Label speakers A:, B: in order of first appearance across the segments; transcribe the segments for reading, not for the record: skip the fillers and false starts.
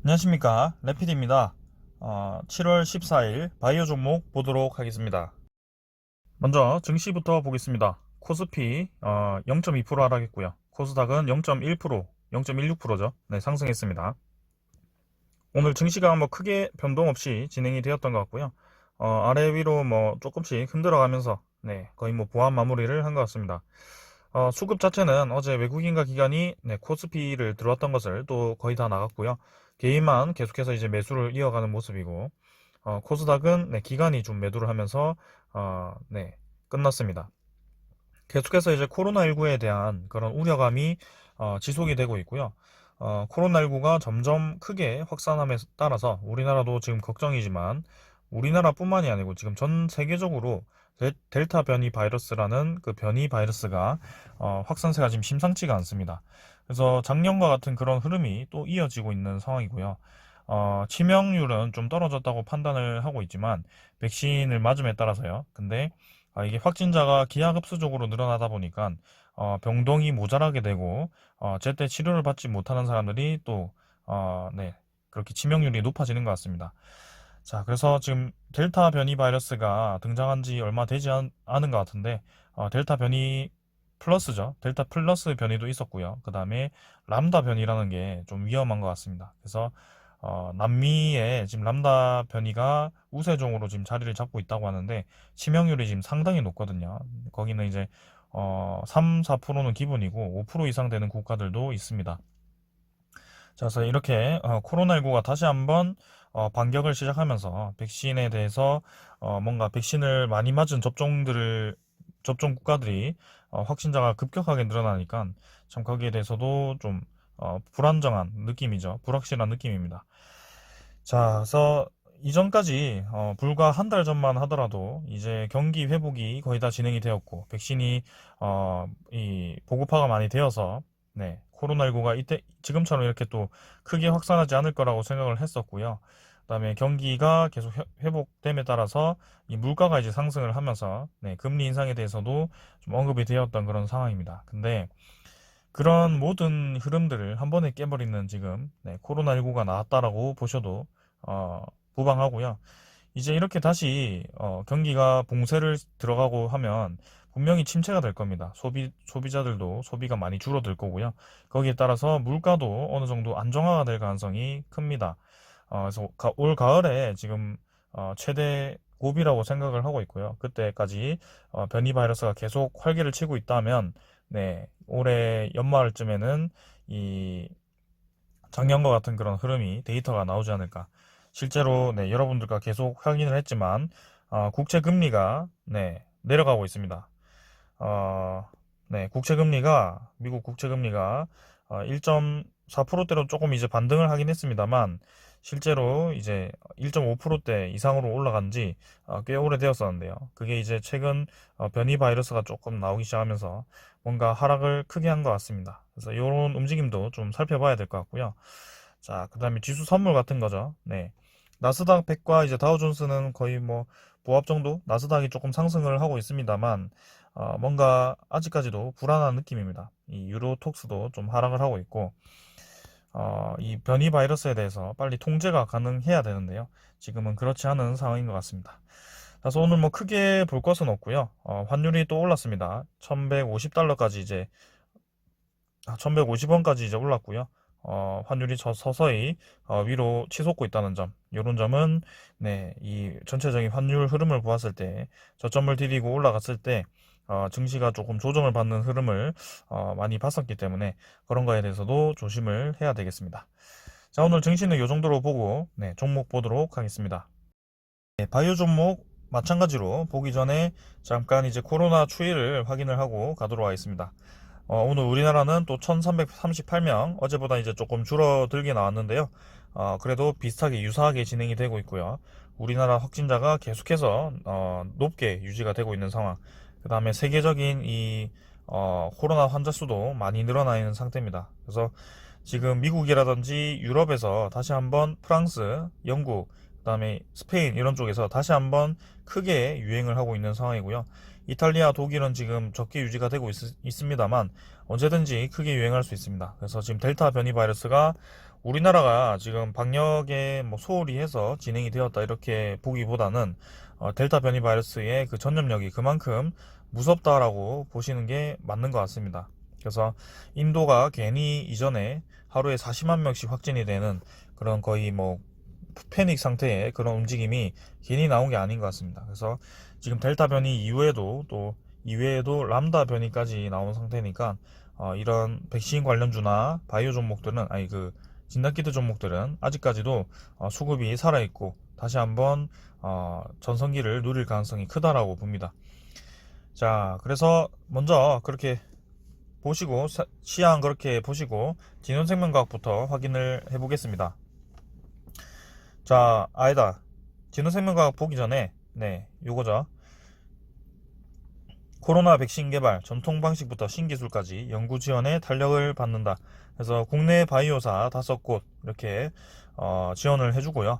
A: 안녕하십니까, 레피디입니다. 7월 14일 바이오 종목 보도록 하겠습니다. 먼저 증시부터 보겠습니다. 코스피 0.2% 하락했고요. 코스닥은 0.1%, 0.16%죠. 네, 상승했습니다. 오늘 증시가 뭐 크게 변동 없이 진행이 되었던 것 같고요. 아래 위로 뭐 조금씩 흔들어가면서 네, 거의 뭐 보합 마무리를 한 것 같습니다. 수급 자체는 어제 외국인과 기관이 코스피를 들어왔던 것을 또 거의 다 나갔고요. 개인만 계속해서 이제 매수를 이어가는 모습이고, 코스닥은 기관이 좀 매도를 하면서 끝났습니다. 계속해서 이제 코로나19에 대한 그런 우려감이 지속이 되고 있고요. 코로나19가 점점 크게 확산함에 따라서 우리나라도 지금 걱정이지만, 우리나라뿐만이 아니고 지금 전 세계적으로 델타 변이 바이러스라는 그 변이 바이러스가 확산세가 지금 심상치가 않습니다. 그래서 작년과 같은 그런 흐름이 또 이어지고 있는 상황이고요. 치명률은 좀 떨어졌다고 판단을 하고 있지만 백신을 맞음에 따라서요. 근데 이게 확진자가 기하급수적으로 늘어나다 보니까 병동이 모자라게 되고 제때 치료를 받지 못하는 사람들이 또 그렇게 치명률이 높아지는 것 같습니다. 자, 그래서 지금 델타 변이 바이러스가 등장한 지 얼마 되지 않은 것 같은데 델타 변이 플러스죠. 델타 플러스 변이도 있었고요. 그 다음에 람다 변이라는 게 좀 위험한 것 같습니다. 그래서 남미에 지금 람다 변이가 우세종으로 지금 자리를 잡고 있다고 하는데 치명률이 지금 상당히 높거든요. 거기는 이제 3, 4%는 기본이고 5% 이상 되는 국가들도 있습니다. 자, 그래서 이렇게 코로나19가 다시 한번 반격을 시작하면서 백신에 대해서 뭔가 백신을 많이 맞은 접종 국가들이 확진자가 급격하게 늘어나니까 참 거기에 대해서도 좀 불안정한 느낌이죠. 불확실한 느낌입니다. 자, 그래서 이전까지 불과 한 달 전만 하더라도 이제 경기 회복이 거의 다 진행이 되었고 백신이 이 보급화가 많이 되어서 코로나19가 이때 지금처럼 이렇게 또 크게 확산하지 않을 거라고 생각을 했었고요. 그다음에 경기가 계속 회복됨에 따라서 이 물가가 이제 상승을 하면서 금리 인상에 대해서도 좀 언급이 되었던 그런 상황입니다. 근데 그런 모든 흐름들을 한 번에 깨버리는 지금 코로나19가 나왔다라고 보셔도 무방하고요. 이제 이렇게 다시 경기가 봉쇄를 들어가고 하면 분명히 침체가 될 겁니다. 소비자들도 소비가 많이 줄어들 거고요. 거기에 따라서 물가도 어느 정도 안정화가 될 가능성이 큽니다. 그래서 올 가을에 지금 최대 고비라고 생각을 하고 있고요. 그때까지 변이 바이러스가 계속 활개를 치고 있다면 올해 연말쯤에는 이 작년과 같은 그런 흐름이 데이터가 나오지 않을까. 실제로 여러분들과 계속 확인을 했지만 국채 금리가 내려가고 있습니다. 국채 금리가 미국 국채 금리가 1.4%대로 조금 이제 반등을 하긴 했습니다만 실제로 이제 1.5%대 이상으로 올라간 지 꽤 오래되었었는데요. 그게 이제 최근 변이 바이러스가 조금 나오기 시작하면서 뭔가 하락을 크게 한 것 같습니다. 그래서 이런 움직임도 좀 살펴봐야 될 것 같고요. 자, 그 다음에 지수 선물 같은 거죠. 나스닥 100과 이제 다우존스는 거의 뭐 보합 정도, 나스닥이 조금 상승을 하고 있습니다만 뭔가 아직까지도 불안한 느낌입니다. 이 유로톡스도 좀 하락을 하고 있고 이 변이 바이러스에 대해서 빨리 통제가 가능해야 되는데요. 지금은 그렇지 않은 상황인 것 같습니다. 그래서 오늘 뭐 크게 볼 것은 없고요. 환율이 또 올랐습니다. 1150달러까지 이제 1150원까지 이제 올랐고요. 환율이 서서히 위로 치솟고 있다는 점, 이런 점은 이 전체적인 환율 흐름을 보았을 때 저점을 디디고 올라갔을 때 증시가 조금 조정을 받는 흐름을 많이 봤었기 때문에 그런 거에 대해서도 조심을 해야 되겠습니다. 자, 오늘 증시는 이 정도로 보고 종목 보도록 하겠습니다. 바이오 종목 마찬가지로 보기 전에 잠깐 이제 코로나 추이를 확인을 하고 가도록 하겠습니다. 오늘 우리나라는 또 1338명, 어제보다 이제 조금 줄어들게 나왔는데요. 그래도 비슷하게 유사하게 진행이 되고 있고요. 우리나라 확진자가 계속해서 높게 유지가 되고 있는 상황. 그 다음에 세계적인 이 코로나 환자 수도 많이 늘어나 있는 상태입니다. 그래서 지금 미국이라든지 유럽에서 다시 한번 프랑스, 영국, 그 다음에 스페인 이런 쪽에서 다시 한번 크게 유행을 하고 있는 상황이고요. 이탈리아, 독일은 지금 적게 유지가 되고 있습니다만 언제든지 크게 유행할 수 있습니다. 그래서 지금 델타 변이 바이러스가 우리나라가 지금 방역에 뭐 소홀히 해서 진행이 되었다 이렇게 보기보다는 델타 변이 바이러스의 그 전염력이 그만큼 무섭다라고 보시는 게 맞는 것 같습니다. 그래서 인도가 괜히 이전에 하루에 40만 명씩 확진이 되는 그런 거의 뭐 패닉 상태의 그런 움직임이 괜히 나온 게 아닌 것 같습니다. 그래서 지금 델타 변이 이후에도 또 이외에도 람다 변이까지 나온 상태니까 이런 백신 관련주나 바이오 종목들은 아니 그 진단키트 종목들은 아직까지도 수급이 살아있고 다시 한번 전성기를 누릴 가능성이 크다라고 봅니다. 자, 그래서 먼저 그렇게 보시고 시향 그렇게 보시고 진원생명과학부터 확인을 해보겠습니다. 자, 아니다. 진원생명과학 보기 전에 요거죠. 코로나 백신 개발, 전통 방식부터 신기술까지 연구 지원에 탄력을 받는다. 그래서 국내 바이오사 5곳 이렇게 지원을 해주고요.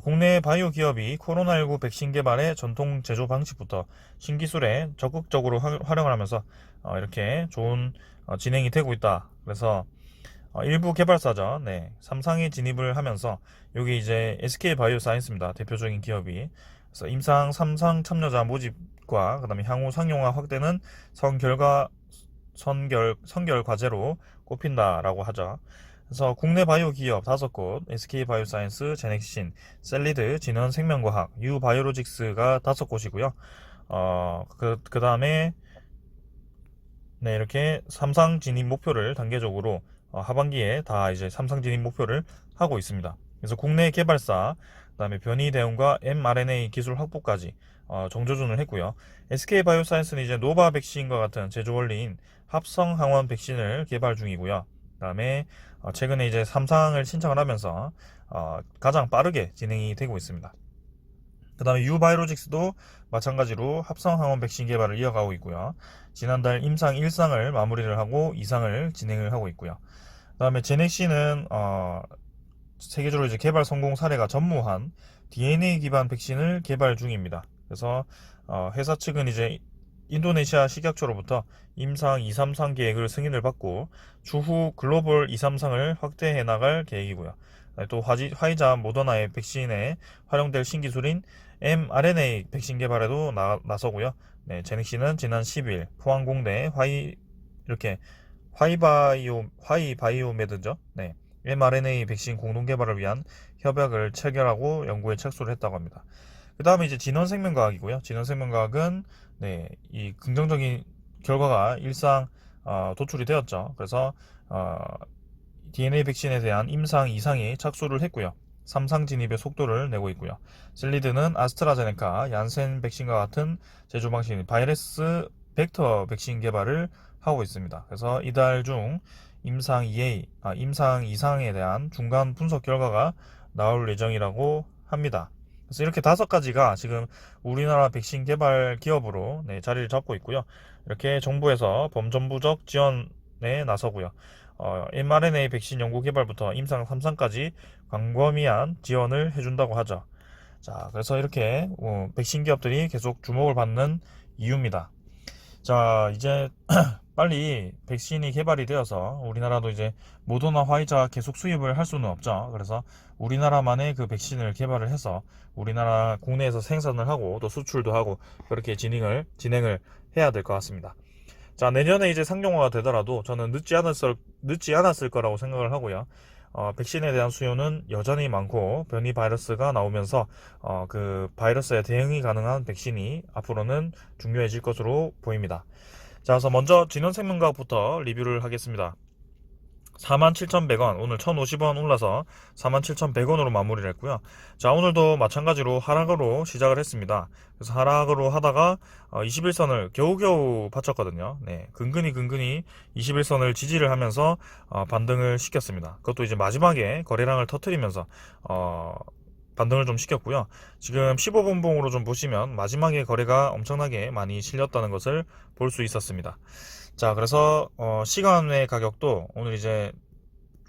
A: 국내 바이오 기업이 코로나19 백신 개발의 전통 제조 방식부터 신기술에 적극적으로 활용을 하면서 이렇게 좋은 진행이 되고 있다. 그래서 일부 개발사죠. 3상에 진입을 하면서 여기 이제 SK 바이오사이언스입니다. 대표적인 기업이. 그래서 임상 3상 참여자 모집과 그다음에 향후 상용화 확대는 선결 과제로 꼽힌다라고 하죠. 그래서 국내 바이오 기업 5곳, SK 바이오사이언스, 제넥신, 셀리드, 진원생명과학, 유바이오로직스가 5곳이고요. 그다음에 이렇게 3상 진입 목표를 단계적으로 하반기에 다 이제 3상 진입 목표를 하고 있습니다. 그래서 국내 개발사, 그다음에 변이 대응과 mRNA 기술 확보까지 정조준을 했고요. SK 바이오사이언스는 이제 노바 백신과 같은 제조 원리인 합성 항원 백신을 개발 중이고요. 그다음에 최근에 이제 3상을 신청을 하면서 가장 빠르게 진행이 되고 있습니다. 그 다음에 유바이로직스도 마찬가지로 합성 항원 백신 개발을 이어가고 있고요. 지난달 임상 1상을 마무리를 하고 2상을 진행을 하고 있고요. 그 다음에 제넥시는 세계적으로 이제 개발 성공 사례가 전무한 DNA 기반 백신을 개발 중입니다. 그래서 회사 측은 이제 인도네시아 식약처로부터 임상 2, 3상 계획을 승인을 받고 추후 글로벌 2, 3상을 확대해 나갈 계획이고요. 또 화이자 모더나의 백신에 활용될 신기술인 mRNA 백신 개발에도 나서고요. 제넥시는 지난 10일 포항공대 화이바이오메드죠. mRNA 백신 공동 개발을 위한 협약을 체결하고 연구에 착수를 했다고 합니다. 그 다음에 이제 진원생명과학이고요. 진원생명과학은 이 긍정적인 결과가 일상 도출이 되었죠. 그래서 DNA 백신에 대한 임상 2상이 착수를 했고요. 3상 진입의 속도를 내고 있고요. 셀리드는 아스트라제네카, 얀센 백신과 같은 제조 방식인 바이러스 벡터 백신 개발을 하고 있습니다. 그래서 이달 중 임상 2상에 대한 중간 분석 결과가 나올 예정이라고 합니다. 그래서 이렇게 5가지가 지금 우리나라 백신 개발 기업으로 자리를 잡고 있고요. 이렇게 정부에서 범정부적 지원에 나서고요. mRNA 백신 연구 개발부터 임상 3상까지 광범위한 지원을 해준다고 하죠. 자, 그래서 이렇게 백신 기업들이 계속 주목을 받는 이유입니다. 자, 이제 빨리 백신이 개발이 되어서 우리나라도 이제 모더나 화이자 계속 수입을 할 수는 없죠. 그래서 우리나라만의 그 백신을 개발을 해서 우리나라 국내에서 생산을 하고 또 수출도 하고 그렇게 진행을 해야 될 것 같습니다. 자, 내년에 이제 상용화가 되더라도 저는 늦지 않았을 거라고 생각을 하고요. 백신에 대한 수요는 여전히 많고 변이 바이러스가 나오면서 그 바이러스에 대응이 가능한 백신이 앞으로는 중요해질 것으로 보입니다. 자, 그래서 먼저 진원생명과학부터 리뷰를 하겠습니다. 47,100원, 오늘 1,050원 올라서 47,100원으로 마무리를 했고요. 자, 오늘도 마찬가지로 하락으로 시작을 했습니다. 그래서 하락으로 하다가 21선을 겨우겨우 받쳤거든요. 근근히 21선을 지지를 하면서 반등을 시켰습니다. 그것도 이제 마지막에 거래량을 터뜨리면서 반등을 좀 시켰고요. 지금 15분봉으로 좀 보시면 마지막에 거래가 엄청나게 많이 실렸다는 것을 볼 수 있었습니다. 자, 그래서 시간외 가격도 오늘 이제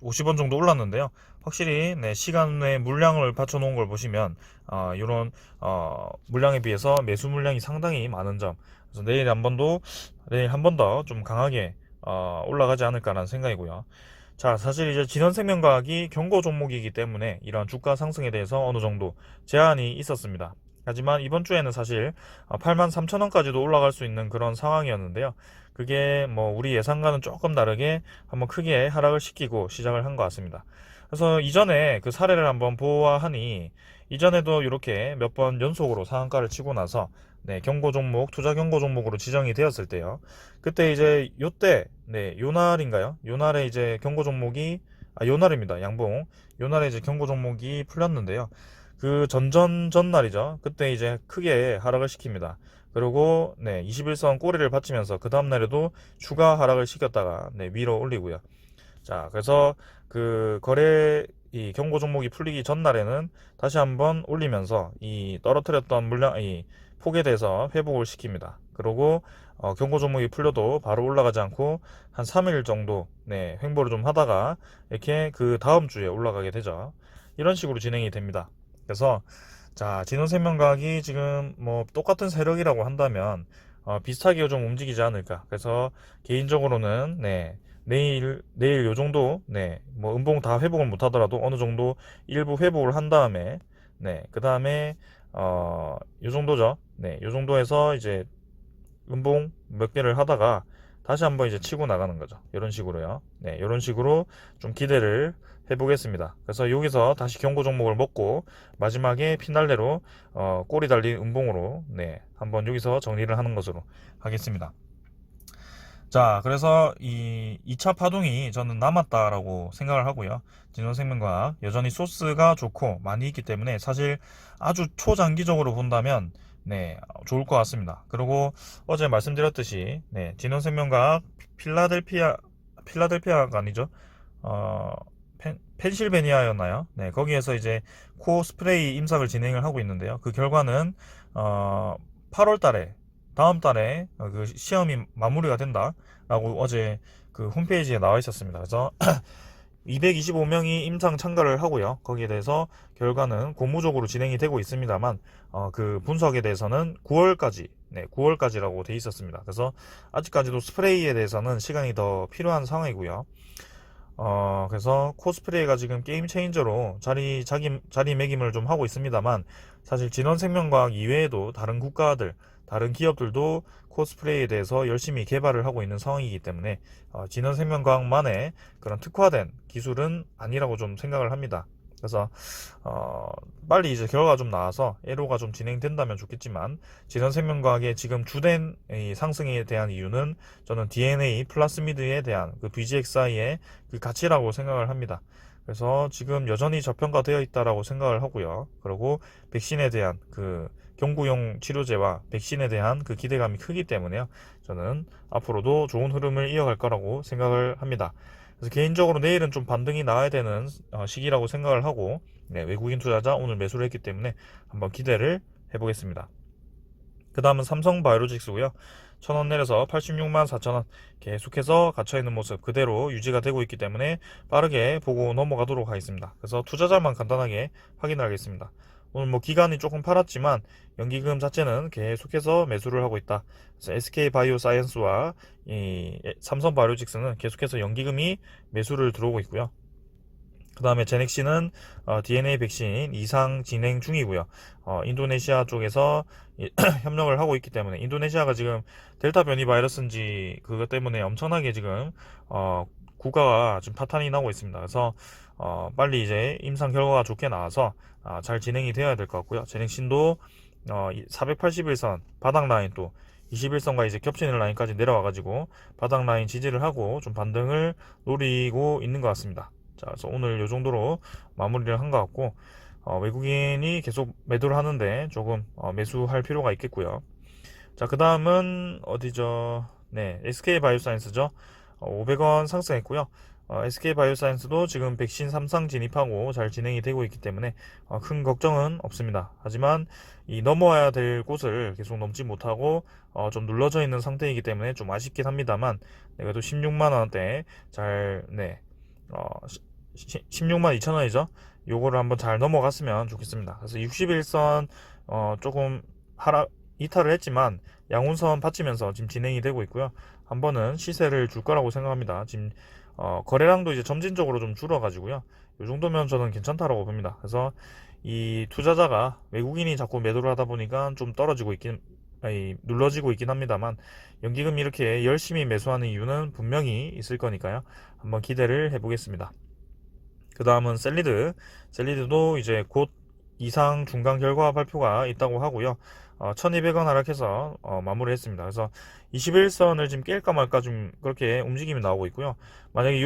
A: 50원 정도 올랐는데요. 확실히 시간외 물량을 받쳐 놓은 걸 보시면 이런 물량에 비해서 매수 물량이 상당히 많은 점. 그래서 내일 한 번 더 좀 강하게 올라가지 않을까라는 생각이고요. 자, 사실 이제 진원생명과학이 경고 종목이기 때문에 이런 주가 상승에 대해서 어느 정도 제한이 있었습니다. 하지만 이번 주에는 사실 83,000원까지도 올라갈 수 있는 그런 상황이었는데요. 그게 뭐 우리 예상과는 조금 다르게 한번 크게 하락을 시키고 시작을 한 것 같습니다. 그래서 이전에 그 사례를 한번 보아하니 이전에도 이렇게 몇 번 연속으로 상한가를 치고 나서 네, 경고 종목, 투자 경고 종목으로 지정이 되었을 때요. 그때 이제 요때 요날인가요? 요날에 이제 경고 종목이 요날입니다. 양봉. 요날에 이제 경고 종목이 풀렸는데요. 그 전날이죠. 그때 이제 크게 하락을 시킵니다. 그리고 21선 꼬리를 받치면서 그 다음 날에도 추가 하락을 시켰다가 위로 올리고요. 자, 그래서 그 거래 이 경고 종목이 풀리기 전날에는 다시 한번 올리면서 이 떨어뜨렸던 물량 이 폭에 대해서 회복을 시킵니다. 그리고 경고 종목이 풀려도 바로 올라가지 않고 한 3일 정도 횡보를 좀 하다가 이렇게 그 다음 주에 올라가게 되죠. 이런 식으로 진행이 됩니다. 그래서 자, 진원생명과학이 지금 뭐 똑같은 세력이라고 한다면 비슷하게 좀 움직이지 않을까. 그래서 개인적으로는 내일 요 정도 뭐 음봉 다 회복을 못 하더라도 어느 정도 일부 회복을 한 다음에 그 다음에 요 정도죠. 요 정도에서 이제 음봉 몇 개를 하다가 다시 한번 이제 치고 나가는 거죠. 이런 식으로요. 이런 식으로 좀 기대를 해보겠습니다. 그래서 여기서 다시 경고 종목을 먹고 마지막에 피날레로 꼬리 달린 음봉으로 한번 여기서 정리를 하는 것으로 하겠습니다. 자, 그래서 이 2차 파동이 저는 남았다라고 생각을 하고요. 진원생명과학 여전히 소스가 좋고 많이 있기 때문에 사실 아주 초장기적으로 본다면 좋을 것 같습니다. 그리고 어제 말씀드렸듯이 진원생명과학 필라델피아가 아니죠. 어, 펜실베니아였나요? 거기에서 이제 코어 스프레이 임상을 진행을 하고 있는데요. 그 결과는 8월 달에 다음 달에 그 시험이 마무리가 된다라고 어제 그 홈페이지에 나와 있었습니다. 그래서 225명이 임상 참가를 하고요. 거기에 대해서 결과는 고무적으로 진행이 되고 있습니다만 그 분석에 대해서는 9월까지 9월까지라고 돼 있었습니다. 그래서 아직까지도 스프레이에 대해서는 시간이 더 필요한 상황이고요. 그래서 코스프레이가 지금 게임 체인저로 자리매김을 좀 하고 있습니다만 사실 진원생명과학 이외에도 다른 국가들, 다른 기업들도 코스프레이에 대해서 열심히 개발을 하고 있는 상황이기 때문에 진원생명과학만의 그런 특화된 기술은 아니라고 좀 생각을 합니다. 그래서 빨리 이제 결과가 좀 나와서 애로가 좀 진행된다면 좋겠지만 진원생명과학의 지금 주된 이 상승에 대한 이유는 저는 DNA 플라스미드에 대한 그 BGXI의 그 가치라고 생각을 합니다. 그래서 지금 여전히 저평가되어 있다라고 생각을 하고요. 그리고 백신에 대한 그 경구용 치료제와 백신에 대한 그 기대감이 크기 때문에요. 저는 앞으로도 좋은 흐름을 이어갈 거라고 생각을 합니다. 그래서 개인적으로 내일은 좀 반등이 나와야 되는 시기라고 생각을 하고 외국인 투자자 오늘 매수를 했기 때문에 한번 기대를 해보겠습니다. 그 다음은 삼성바이오로직스고요. 1,000원 내려서 86만 4천원 계속해서 갇혀있는 모습 그대로 유지가 되고 있기 때문에 빠르게 보고 넘어가도록 하겠습니다. 그래서 투자자만 간단하게 확인을 하겠습니다. 오늘 뭐 기간이 조금 팔았지만 연기금 자체는 계속해서 매수를 하고 있다. 그래서 SK바이오사이언스와 이 삼성바이오로직스는 계속해서 연기금이 매수를 들어오고 있고요. 그 다음에 제넥시는 DNA 백신 이상 진행 중이고요. 인도네시아 쪽에서 협력을 하고 있기 때문에 인도네시아가 지금 델타 변이 바이러스인지 그것 때문에 엄청나게 지금 국가가 지금 파탄이 나고 있습니다. 그래서 빨리 이제 임상 결과가 좋게 나와서 잘 진행이 되어야 될 것 같고요. 제넥신도 481선 바닥 라인 또 21선과 이제 겹치는 라인까지 내려와가지고 바닥 라인 지지를 하고 좀 반등을 노리고 있는 것 같습니다. 자, 그래서 오늘 요 정도로 마무리를 한 것 같고 외국인이 계속 매도를 하는데 조금 매수할 필요가 있겠고요. 자, 그 다음은 어디죠? SK바이오사이언스죠. 500원 상승했고요. SK바이오사이언스도 지금 백신 3상 진입하고 잘 진행이 되고 있기 때문에 큰 걱정은 없습니다. 하지만 이 넘어와야 될 곳을 계속 넘지 못하고 좀 눌러져 있는 상태이기 때문에 좀 아쉽긴 합니다만 그래도 16만 원대 잘 16만 2천 원이죠. 요거를 한번 잘 넘어갔으면 좋겠습니다. 그래서 61선 조금 이탈을 했지만 양운선 받치면서 지금 진행이 되고 있고요. 한 번은 시세를 줄 거라고 생각합니다. 지금 거래량도 이제 점진적으로 좀 줄어가지고요. 이 정도면 저는 괜찮다라고 봅니다. 그래서 이 투자자가 외국인이 자꾸 매도를 하다 보니까 좀 떨어지고 있긴, 아니, 눌러지고 있긴 합니다만, 연기금 이렇게 열심히 매수하는 이유는 분명히 있을 거니까요. 한번 기대를 해보겠습니다. 그 다음은 셀리드도 이제 곧 이상 중간 결과 발표가 있다고 하고요. 1200원 하락해서 마무리했습니다. 그래서 21선을 지금 깰까 말까 좀 그렇게 움직임이 나오고 있고요. 만약에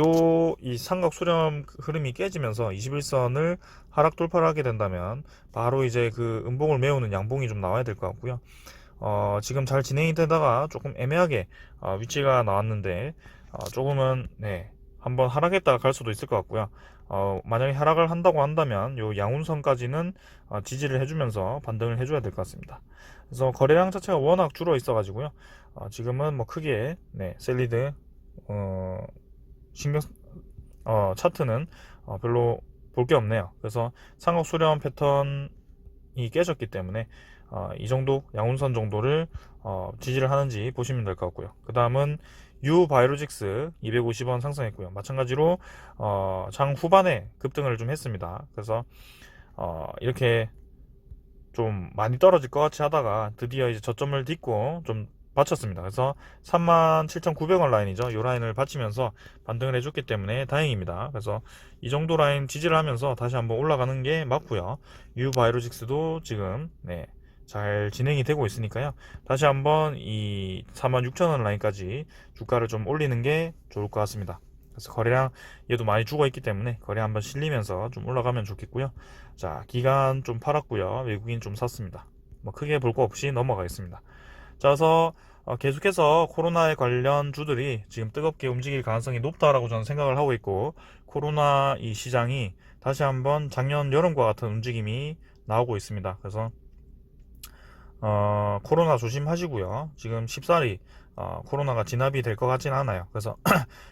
A: 이 삼각 수렴 흐름이 깨지면서 21선을 하락 돌파를 하게 된다면 바로 이제 그 음봉을 메우는 양봉이 좀 나와야 될 것 같고요. 지금 잘 진행이 되다가 조금 애매하게 위치가 나왔는데 조금은 네, 한번 하락했다가 갈 수도 있을 것 같고요. 만약에 하락을 한다고 한다면 요 양운선까지는 지지를 해주면서 반등을 해줘야 될 것 같습니다. 그래서 거래량 자체가 워낙 줄어 있어 가지고요. 지금은 뭐 크게 네, 셀리드 신경 차트는 별로 볼 게 없네요. 그래서 상각 수렴 패턴이 깨졌기 때문에 이 정도 양운선 정도를 지지를 하는지 보시면 될 것 같고요. 그 다음은 유바이오직스 250원 상승했고요. 마찬가지로 장 후반에 급등을 좀 했습니다. 그래서 이렇게 좀 많이 떨어질 것 같이 하다가 드디어 이제 저점을 딛고 좀 받쳤습니다. 그래서 37,900원 라인이죠. 이 라인을 받치면서 반등을 해줬기 때문에 다행입니다. 그래서 이 정도 라인 지지를 하면서 다시 한번 올라가는 게 맞고요. 유바이오직스도 지금 네, 잘 진행이 되고 있으니까요. 다시 한번 이 46,000원 라인까지 주가를 좀 올리는 게 좋을 것 같습니다. 그래서 거래량 얘도 많이 죽어 있기 때문에 거래 한번 실리면서 좀 올라가면 좋겠고요. 자, 기간 좀 팔았고요. 외국인 좀 샀습니다. 뭐 크게 볼 거 없이 넘어가겠습니다. 자, 그래서 계속해서 코로나에 관련 주들이 지금 뜨겁게 움직일 가능성이 높다라고 저는 생각을 하고 있고, 코로나 이 시장이 다시 한번 작년 여름과 같은 움직임이 나오고 있습니다. 그래서 코로나 조심하시고요. 지금 쉽사리 코로나가 진압이 될 것 같진 않아요. 그래서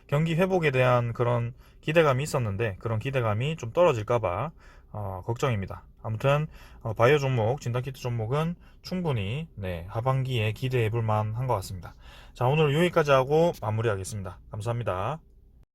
A: 경기 회복에 대한 그런 기대감이 있었는데 그런 기대감이 좀 떨어질까봐 걱정입니다. 아무튼 바이오 종목, 진단키트 종목은 충분히 네, 하반기에 기대해 볼 만한 것 같습니다. 자, 오늘 여기까지 하고 마무리하겠습니다. 감사합니다.